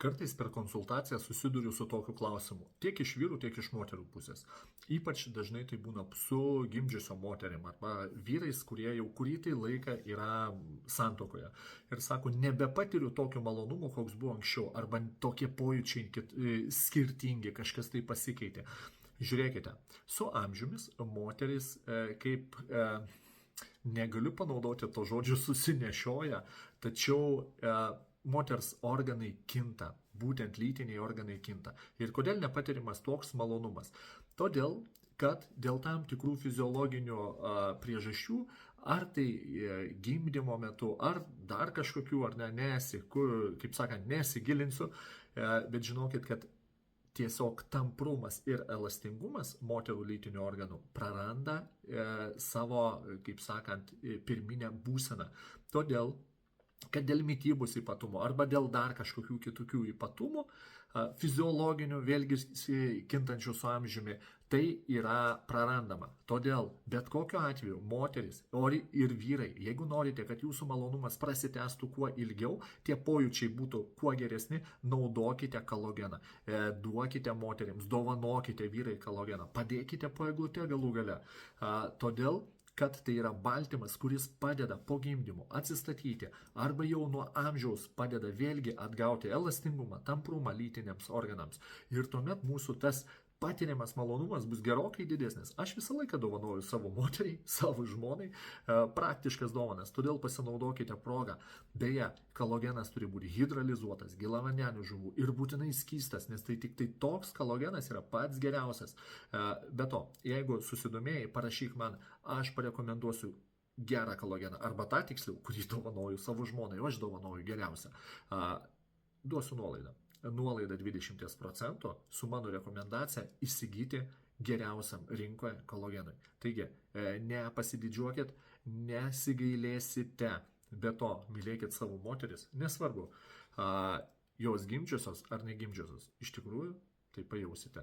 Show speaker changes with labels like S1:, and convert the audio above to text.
S1: Kartais per konsultaciją susiduriu su tokiu klausimu. Tiek iš vyrų, tiek iš moterų pusės. Ypač dažnai tai būna su gimdžiusio moterim arba vyrais, kurie jau kurį tai laiką yra santuokoje. Ir sako, nebepatiriu tokio malonumo, koks buvo anksčiau. Arba tokie pojūčiai skirtingi, kažkas tai pasikeitė. Žiūrėkite, su amžiumis moteris negaliu panaudoti to žodžio susinešioja, tačiau moters organai kinta, būtent lytiniai organai kinta. Ir kodėl nepatirimas toks malonumas? Todėl, kad dėl tam tikrų fiziologinių priežasčių, ar tai gimdymo metu, ar dar kažkokių, ar nesigilinsiu, bet žinokit, kad tiesiog tamprumas ir elastingumas moterų lytinių organų praranda savo, pirminę būseną. Todėl, kad dėl mitybos ypatumų arba dėl dar kažkokių kitokių ypatumų, fiziologinių, vėlgi kintančių su amžiumi, tai yra prarandama. Todėl bet kokiu atveju moteris ir vyrai, jeigu norite, kad jūsų malonumas prasitęstų kuo ilgiau, tie pojūčiai būtų kuo geresni, naudokite kolageną. Duokite moterims, dovanokite vyrai kolageną, padėkite po eglute galų gale. Todėl kad tai yra baltymas, kuris padeda po gimdymo atsistatyti arba jau nuo amžiaus padeda vėlgi atgauti elastingumą, tamprumą lytiniams organams. Ir tuomet mūsų tas patiriamas malonumas bus gerokai didesnis. Aš visą laiką dovanoju savo moteriai, savo žmonai praktiškas dovanas, todėl pasinaudokite progą. Beje, kolagenas turi būti hidralizuotas, gilavandenių žuvų ir būtinai skystas, nes tai tik tai toks kolagenas yra pats geriausias. Be to, jeigu susidomėjai, parašyk man, aš parekomenduosiu gerą kolageną, arba tą tiksliau, kurį dovanoju savo žmonai, o aš dovanoju geriausią. Duosiu nuolaidą. Nuolaida 20% su mano rekomendacija įsigyti geriausiam rinkoje kolagenui. Taigi, nepasididžiuokit, nesigailėsite, be to mylėkit savo moteris, nesvarbu, jos gimdžiusios ar negimdžiusios, iš tikrųjų tai pajausite.